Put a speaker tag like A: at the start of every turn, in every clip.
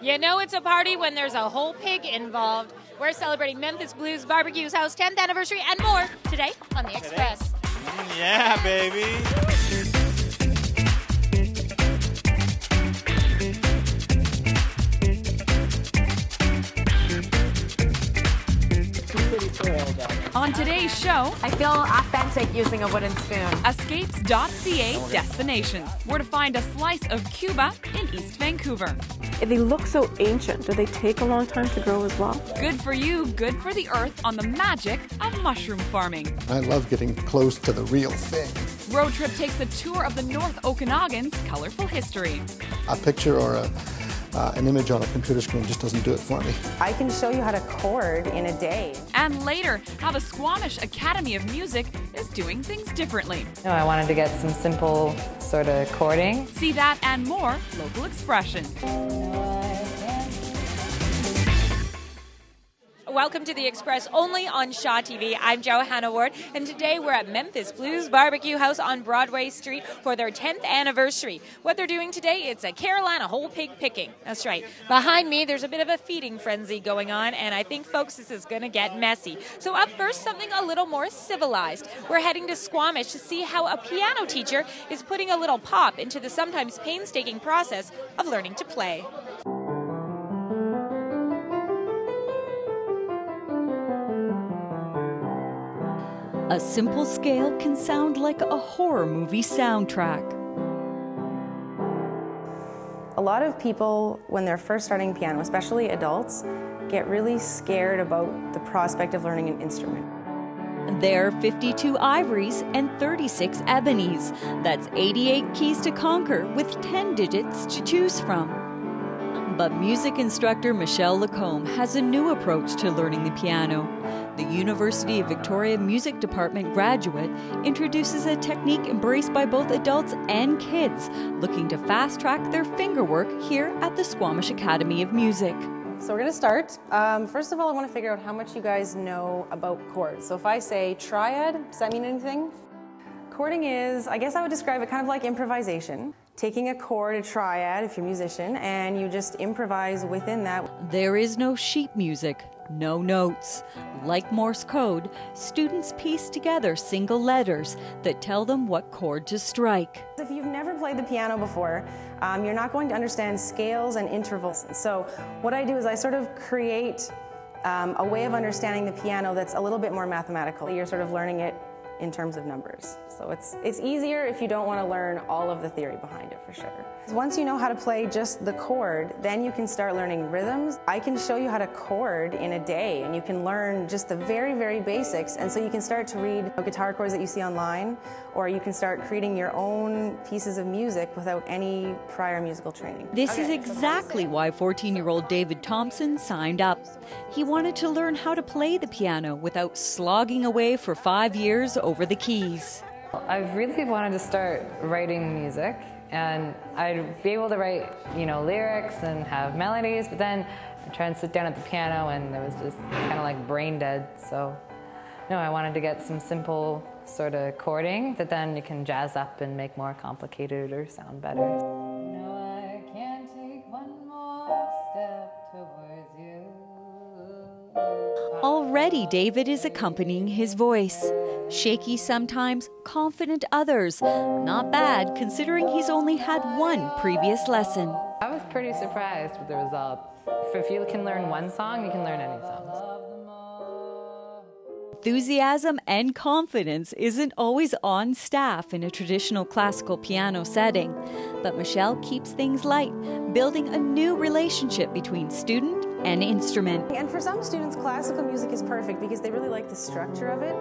A: You know it's a party when there's a whole pig involved. We're celebrating Memphis Blues Barbecue's House 10th anniversary and more today on The Express.
B: Yeah, baby.
C: On today's show,
D: I feel authentic using a wooden spoon.
C: Escapes.ca destinations, where to find a slice of Cuba in East Vancouver.
E: They look so ancient. Do they take a long time to grow as well?
C: Good for you, good for the earth on the magic of mushroom farming.
F: I love getting close to the real thing.
C: Road Trip takes a tour of the North Okanagan's colorful history.
F: A picture or an image on a computer screen just doesn't do it for me.
G: I can show you how to chord in a day.
C: And later, how the Squamish Academy of Music is doing things differently.
H: I wanted to get some simple sort of chording.
C: See that and more local expression.
A: Welcome to The Express, only on Shaw TV. I'm Johanna Ward, and today we're at Memphis Blues Barbecue House on Broadway Street for their 10th anniversary. What they're doing today, it's a Carolina whole pig picking. That's right. Behind me, there's a bit of a feeding frenzy going on, and I think, folks, this is going to get messy. So up first, something a little more civilized. We're heading to Squamish to see how a piano teacher is putting a little pop into the sometimes painstaking process of learning to play.
I: A simple scale can sound like a horror movie soundtrack.
G: A lot of people, when they're first starting piano, especially adults, get really scared about the prospect of learning an instrument.
I: There are 52 ivories and 36 ebonies. That's 88 keys to conquer with 10 digits to choose from. But music instructor Michelle Lacombe has a new approach to learning the piano. The University of Victoria Music Department graduate introduces a technique embraced by both adults and kids, looking to fast-track their fingerwork here at the Squamish Academy of Music.
G: So we're going to start. First of all, I want to figure out how much you guys know about chords. So if I say triad, does that mean anything? Chording is, I guess I would describe it kind of like improvisation. Taking a chord, a triad, if you're a musician, and you just improvise within that.
I: There is no sheet music, no notes. Like Morse code, students piece together single letters that tell them what chord to strike.
G: If you've never played the piano before, you're not going to understand scales and intervals. So what I do is I sort of create a way of understanding the piano that's a little bit more mathematical. You're sort of learning it in terms of numbers. So it's easier if you don't want to learn all of the theory behind it, for sure. Once you know how to play just the chord, then you can start learning rhythms. I can show you how to chord in a day, and you can learn just the very, very basics. And so you can start to read guitar chords that you see online, or you can start creating your own pieces of music without any prior musical training.
I: This is exactly why 14-year-old David Thompson signed up. He wanted to learn how to play the piano without slogging away for 5 years over the keys.
H: I've really wanted to start writing music, and I'd be able to write, lyrics and have melodies, but then I tried to sit down at the piano and it was just kind of like brain dead. So, I wanted to get some simple sort of chording that then you can jazz up and make more complicated or sound better. I can't take one more step towards you.
I: Already, David is accompanying his voice. Shaky sometimes, confident others. Not bad, considering he's only had one previous lesson.
H: I was pretty surprised with the results. If you can learn one song, you can learn any song.
I: Enthusiasm and confidence isn't always on staff in a traditional classical piano setting, but Michelle keeps things light, building a new relationship between student and instrument.
G: And for some students, classical music is perfect because they really like the structure of it.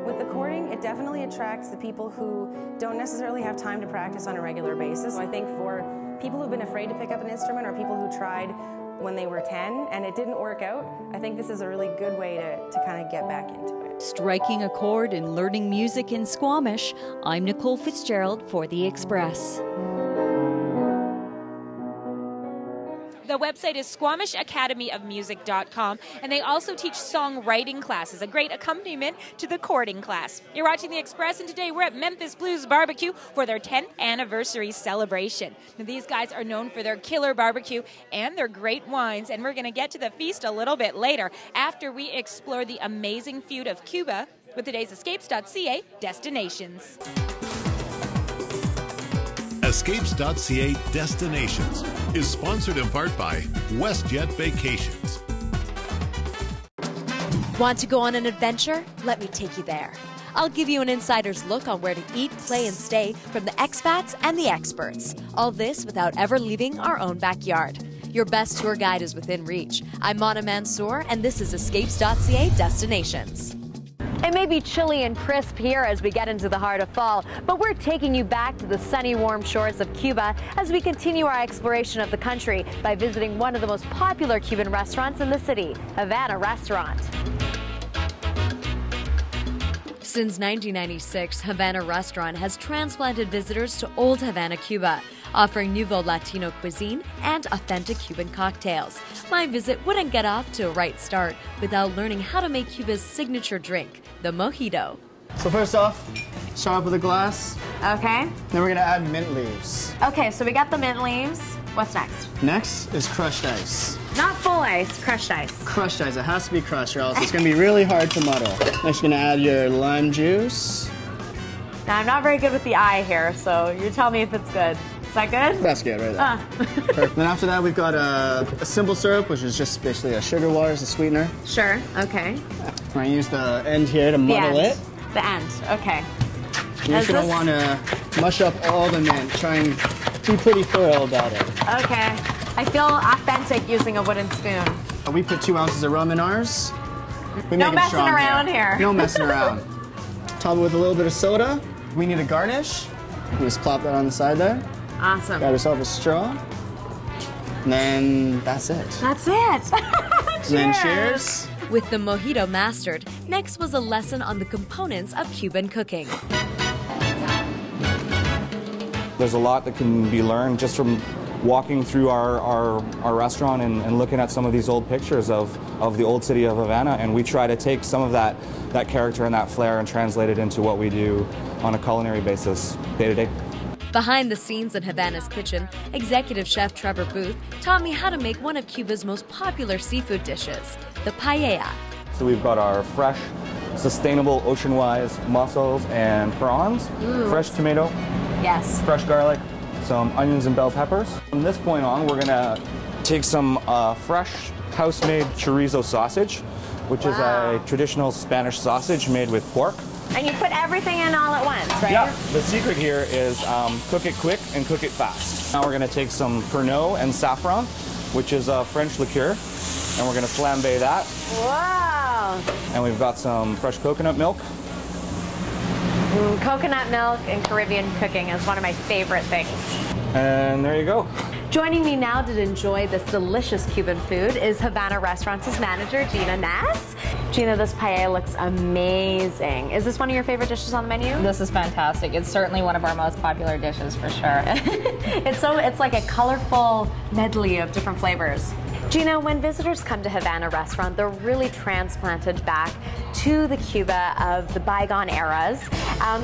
G: With the chording, it definitely attracts the people who don't necessarily have time to practice on a regular basis. I think for people who've been afraid to pick up an instrument or people who tried when they were 10 and it didn't work out, I think this is a really good way to kind of get back into it.
I: Striking a chord and learning music in Squamish, I'm Nicole Fitzgerald for The Express.
A: The website is SquamishAcademyOfMusic.com, and they also teach songwriting classes, a great accompaniment to the courting class. You're watching The Express, and today we're at Memphis Blues Barbecue for their 10th anniversary celebration. Now, these guys are known for their killer barbecue and their great wines, and we're going to get to the feast a little bit later after we explore the amazing food of Cuba with today's Escapes.ca destinations.
J: Escapes.ca Destinations is sponsored in part by WestJet Vacations.
K: Want to go on an adventure? Let me take you there. I'll give you an insider's look on where to eat, play, and stay from the expats and the experts. All this without ever leaving our own backyard. Your best tour guide is within reach. I'm Mona Mansour, and this is Escapes.ca Destinations. It may be chilly and crisp here as we get into the heart of fall, but we're taking you back to the sunny, warm shores of Cuba as we continue our exploration of the country by visiting one of the most popular Cuban restaurants in the city, Havana Restaurant. Since 1996, Havana Restaurant has transplanted visitors to Old Havana, Cuba, offering nouveau Latino cuisine and authentic Cuban cocktails. My visit wouldn't get off to a right start without learning how to make Cuba's signature drink, the mojito.
B: So first off, start off with a glass.
D: Okay.
B: Then we're gonna add mint leaves.
D: Okay, so we got the mint leaves. What's next?
B: Next is crushed ice.
D: Not full ice, crushed ice.
B: Crushed ice, it has to be crushed or else it's gonna be really hard to muddle. Next you're gonna add your lime juice.
D: Now, I'm not very good with the eye here, so you tell me if it's good. Is that good?
B: That's good right there. Perfect. Then after that we've got a simple syrup, which is just basically a sugar water as a sweetener.
D: Sure, okay.
B: We're gonna use the end here to muddle it.
D: The end, okay.
B: You're just gonna wanna mush up all the mint, try and be pretty thorough about it.
D: Okay. I feel authentic using a wooden spoon.
B: We put 2 ounces of rum in ours. We
D: No
B: make it
D: messing
B: strong
D: around here.
B: No messing around. Top it with a little bit of soda. We need a garnish. You just plop that on the side there.
D: Awesome.
B: Grab yourself a straw. And then that's it.
D: That's it.
B: Cheers. And then cheers.
K: With the mojito mastered, next was a lesson on the components of Cuban cooking.
L: There's a lot that can be learned just from walking through our restaurant and looking at some of these old pictures of the old city of Havana, and we try to take some of that character and that flair and translate it into what we do on a culinary basis day to day.
K: Behind the scenes in Havana's kitchen, executive chef Trevor Booth taught me how to make one of Cuba's most popular seafood dishes, the paella.
L: So we've got our fresh, sustainable, ocean-wise mussels and prawns, fresh tomato,
D: yes,
L: fresh garlic, some onions and bell peppers. From this point on, we're gonna take some fresh house-made chorizo sausage, which is a traditional Spanish sausage made with pork.
D: And you put everything in all at once, right?
L: Yeah, the secret here is cook it quick and cook it fast. Now we're gonna take some Pernod and saffron, which is a French liqueur, and we're gonna flambe that.
D: Wow.
L: And we've got some fresh coconut milk.
D: Coconut milk and Caribbean cooking is one of my favorite things.
L: And there you go.
K: Joining me now to enjoy this delicious Cuban food is Havana Restaurants' manager, Gina Nass. Gina, this paella looks amazing. Is this one of your favorite dishes on the menu?
M: This is fantastic. It's certainly one of our most popular dishes for sure.
K: It's like a colorful medley of different flavors. Gina, when visitors come to Havana Restaurant, they're really transplanted back to the Cuba of the bygone eras.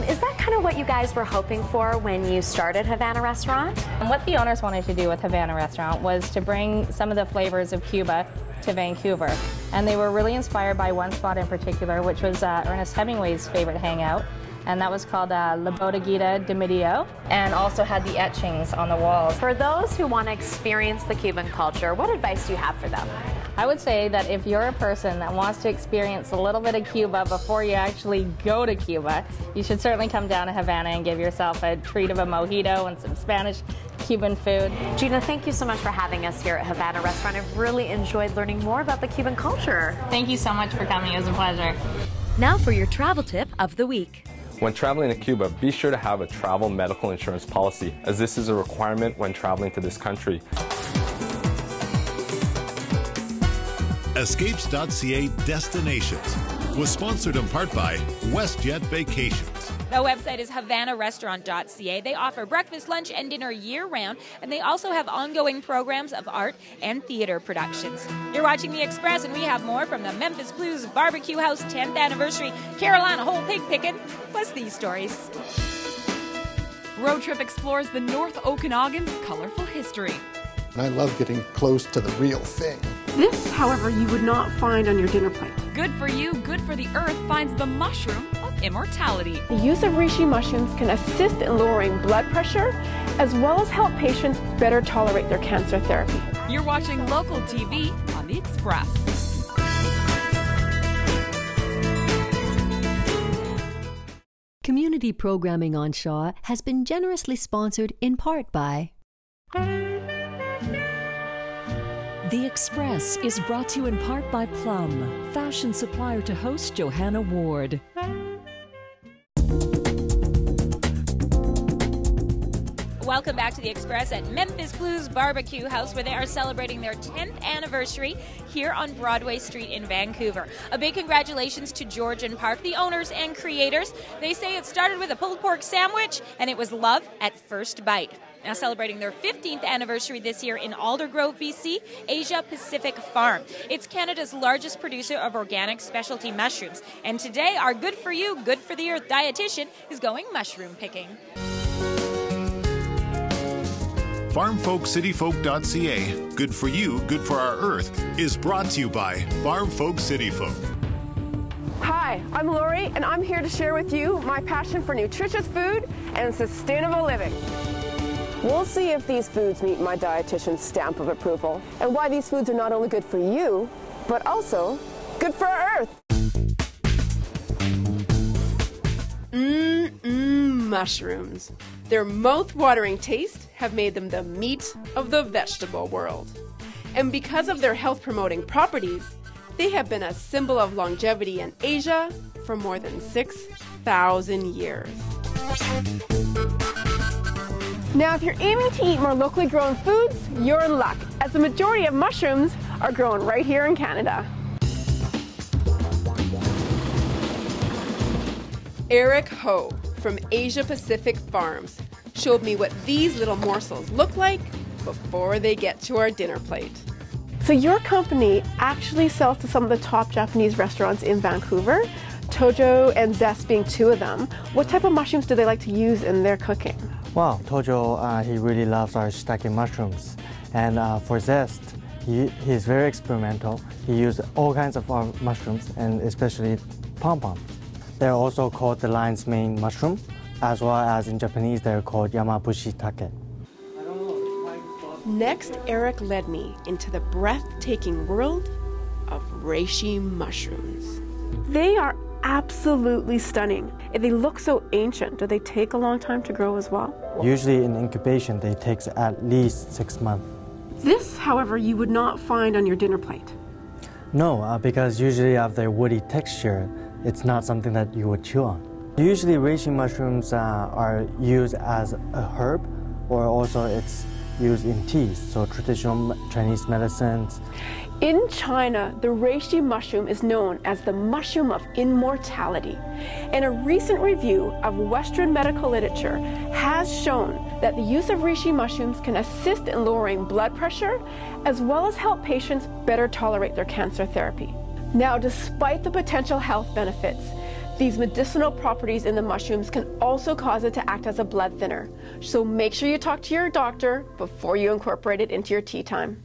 K: Is that kind of what you guys were hoping for when you started Havana Restaurant?
M: And what the owners wanted to do with Havana Restaurant was to bring some of the flavors of Cuba to Vancouver. And they were really inspired by one spot in particular, which was Ernest Hemingway's favorite hangout. And that was called La Bodeguita de Medio, and also had the etchings on the walls.
K: For those who want to experience the Cuban culture, what advice do you have for them?
M: I would say that if you're a person that wants to experience a little bit of Cuba before you actually go to Cuba, you should certainly come down to Havana and give yourself a treat of a mojito and some Spanish Cuban food.
K: Gina, thank you so much for having us here at Havana Restaurant. I've really enjoyed learning more about the Cuban culture.
M: Thank you so much for coming. It was a pleasure.
K: Now for your travel tip of the week.
N: When traveling to Cuba, be sure to have a travel medical insurance policy, as this is a requirement when traveling to this country.
J: Escapes.ca Destinations was sponsored in part by WestJet Vacations.
A: The website is HavanaRestaurant.ca. They offer breakfast, lunch, and dinner year-round, and they also have ongoing programs of art and theater productions. You're watching The Express, and we have more from the Memphis Blues Barbecue House 10th Anniversary Carolina Whole Pig Pickin', plus these stories.
C: Road Trip explores the North Okanagan's colorful history.
F: And I love getting close to the real thing.
E: This, however, you would not find on your dinner plate.
C: Good for You, Good for the Earth finds the mushroom of immortality.
E: The use of reishi mushrooms can assist in lowering blood pressure, as well as help patients better tolerate their cancer therapy.
C: You're watching local TV on The Express.
O: Community programming on Shaw has been generously sponsored in part by... The Express is brought to you in part by Plum, fashion supplier to host Johanna Ward.
A: Welcome back to The Express at Memphis Blues Barbecue House, where they are celebrating their 10th anniversary here on Broadway Street in Vancouver. A big congratulations to George and Park, the owners and creators. They say it started with a pulled pork sandwich, and it was love at first bite. Now celebrating their 15th anniversary this year in Aldergrove, BC, Asia Pacific Farm. It's Canada's largest producer of organic specialty mushrooms. And today, our Good For You, Good For the Earth dietitian is going mushroom picking.
J: FarmFolkCityFolk.ca, Good For You, Good For Our Earth, is brought to you by Farm Folk City Folk.
E: Hi, I'm Lori, and I'm here to share with you my passion for nutritious food and sustainable living. We'll see if these foods meet my dietitian's stamp of approval, and why these foods are not only good for you, but also good for our Earth. Mushrooms. Their mouth-watering taste have made them the meat of the vegetable world. And because of their health-promoting properties, they have been a symbol of longevity in Asia for more than 6,000 years. Now, if you're aiming to eat more locally grown foods, you're in luck, as the majority of mushrooms are grown right here in Canada. Eric Ho from Asia Pacific Farms showed me what these little morsels look like before they get to our dinner plate. So your company actually sells to some of the top Japanese restaurants in Vancouver, Tojo and Zest being two of them. What type of mushrooms do they like to use in their cooking?
P: Well, Tojo, he really loves our shiitake mushrooms. And for Zest, he's very experimental. He uses all kinds of our mushrooms, and especially pom-poms. They're also called the lion's mane mushroom, as well as in Japanese they're called yamabushi-take. Next, Eric led me into the breathtaking world of reishi mushrooms. They are absolutely stunning. They look so ancient. Do they take a long time to grow as well? Usually in incubation, they take at least 6 months. This, however, you would not find on your dinner plate. No, because usually of their woody texture, it's not something that you would chew on. Usually reishi mushrooms are used as a herb, or also it's used in teas, so traditional Chinese medicines. In China, the reishi mushroom is known as the mushroom of immortality. And a recent review of Western medical literature has shown that the use of reishi mushrooms can assist in lowering blood pressure, as well as help patients better tolerate their cancer therapy. Now, despite the potential health benefits, these medicinal properties in the mushrooms can also cause it to act as a blood thinner. So make sure you talk to your doctor before you incorporate it into your tea time.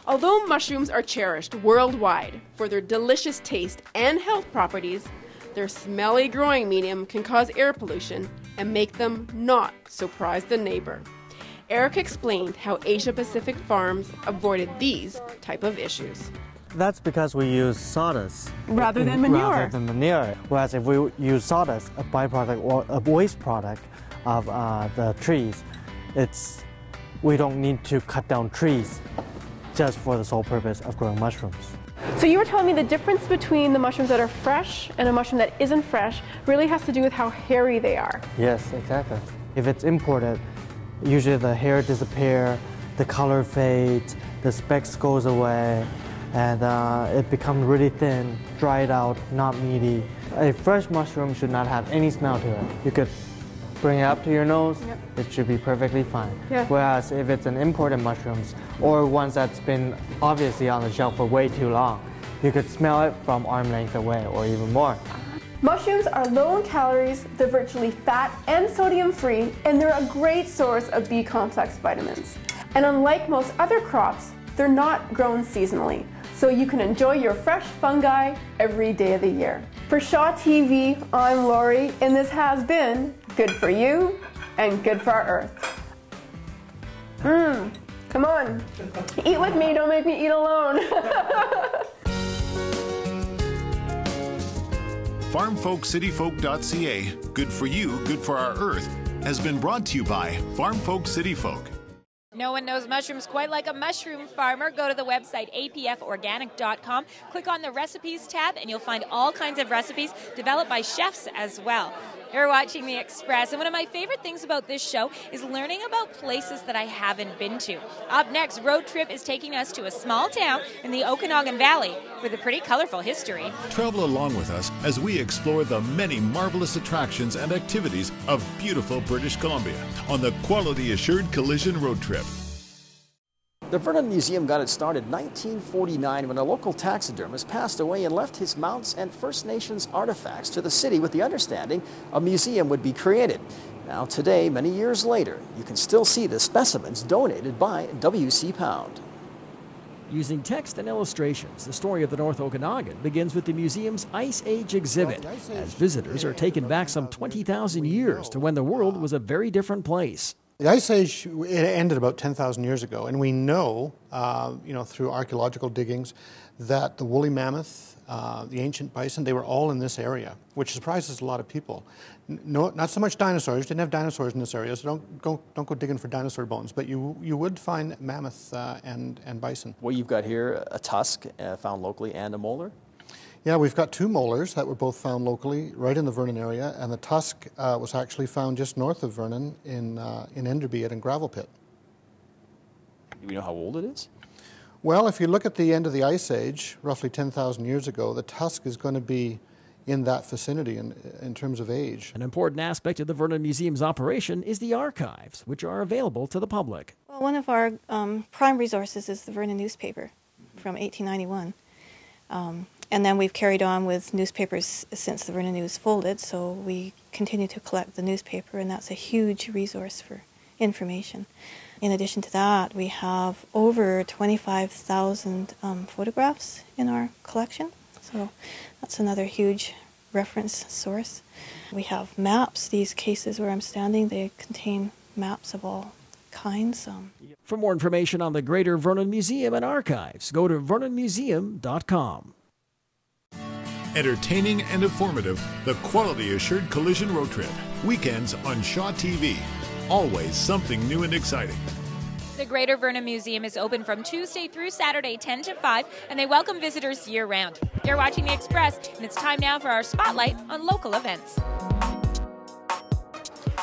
P: Although mushrooms are cherished worldwide for their delicious taste and health properties, their smelly growing medium can cause air pollution and make them not surprise the neighbor. Eric explained how Asia Pacific Farms avoided these type of issues. That's because we use sawdust rather than manure. Whereas if we use sawdust, a byproduct or a waste product of the trees, we don't need to cut down trees just for the sole purpose of growing mushrooms. So you were telling me the difference between the mushrooms that are fresh and a mushroom that isn't fresh really has to do with how hairy they are. Yes, exactly. If it's imported, usually the hair disappears, the color fades, the specks goes away,
Q: and it becomes really thin, dried out, not meaty. A fresh mushroom should not have any smell to it. You could bring it up to your nose, it should be perfectly fine.
P: Yeah.
Q: Whereas if it's an imported mushrooms or ones that's been obviously on the shelf for way too long, you could smell it from arm length away or even more.
P: Mushrooms are low in calories, they're virtually fat and sodium free, and they're a great source of B complex vitamins. And unlike most other crops, they're not grown seasonally, so you can enjoy your fresh fungi every day of the year. For Shaw TV, I'm Lori, and this has been Good for You and Good for our Earth. Come on, eat with me, don't make me eat alone.
J: FarmFolkCityFolk.ca, good for you, good for our earth, has been brought to you by Farm Folk City Folk.
A: No one knows mushrooms quite like a mushroom farmer. Go to the website apforganic.com, click on the recipes tab, and you'll find all kinds of recipes developed by chefs as well. You're watching The Express, and one of my favorite things about this show is learning about places that I haven't been to. Up next, Road Trip is taking us to a small town in the Okanagan Valley with a pretty colorful history.
J: Travel along with us as we explore the many marvelous attractions and activities of beautiful British Columbia on the Quality Assured Collision Road Trip.
R: The Vernon Museum got its start in 1949 when a local taxidermist passed away and left his mounts and First Nations artifacts to the city with the understanding a museum would be created. Now today, many years later, you can still see the specimens donated by W.C. Pound.
S: Using text and illustrations, the story of the North Okanagan begins with the museum's Ice Age exhibit, as visitors are taken back some 20,000 years to when the world was a very different place.
F: The Ice Age, it ended about 10,000 years ago, and we know, through archaeological diggings, that the woolly mammoth, the ancient bison, they were all in this area, which surprises a lot of people. No, not so much dinosaurs. Didn't have dinosaurs in this area, so don't go digging for dinosaur bones. But you would find mammoth and bison.
R: What you've got here, a tusk found locally and a molar.
F: Yeah, we've got two molars that were both found locally, right in the Vernon area, and the tusk was actually found just north of Vernon in Enderby at a gravel pit.
R: Do we know how old it is?
F: Well, if you look at the end of the Ice Age, roughly 10,000 years ago, the tusk is going to be in that vicinity in terms of age.
S: An important aspect of the Vernon Museum's operation is the archives, which are available to the public.
T: Well, one of our prime resources is the Vernon newspaper from 1891. And then we've carried on with newspapers since the Vernon News folded, so we continue to collect the newspaper, and that's a huge resource for information. In addition to that, we have over 25,000 photographs in our collection, so that's another huge reference source. We have maps. These cases where I'm standing, they contain maps of all kinds.
S: For more information on the Greater Vernon Museum and Archives, go to vernonmuseum.com.
J: Entertaining and informative, the Quality Assured Collision Road Trip. Weekends on Shaw TV. Always something new and exciting.
A: The Greater Vernon Museum is open from Tuesday through Saturday, 10 to 5, and they welcome visitors year-round. You're watching The Express, and it's time now for our spotlight on local events.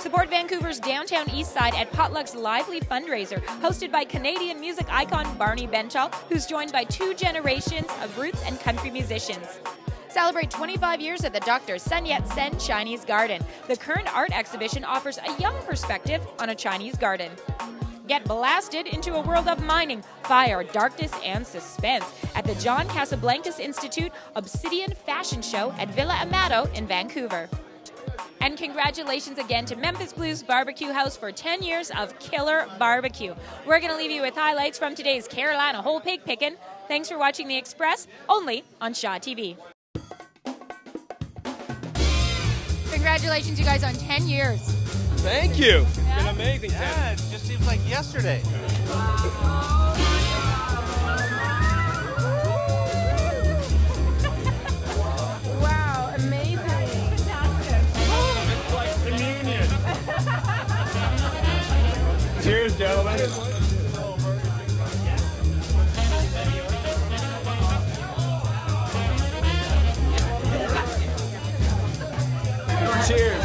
A: Support Vancouver's downtown east side at Potluck's lively fundraiser, hosted by Canadian music icon Barney Bentall, who's joined by 2 generations of roots and country musicians. Celebrate 25 years at the Dr. Sun Yat-sen Chinese Garden. The current art exhibition offers a young perspective on a Chinese garden. Get blasted into a world of mining, fire, darkness, and suspense at the John Casablancas Institute Obsidian Fashion Show at Villa Amato in Vancouver. And congratulations again to Memphis Blues Barbecue House for 10 years of killer barbecue. We're going to leave you with highlights from today's Carolina Whole Pig Pickin'. Thanks for watching The Express, only on Shaw TV. Congratulations, you guys, on 10 years.
U: Thank you. It's been amazing. Yeah, it just seems like yesterday.
P: Wow, amazing.
U: It's like communion. Cheers, gentlemen. Cheers.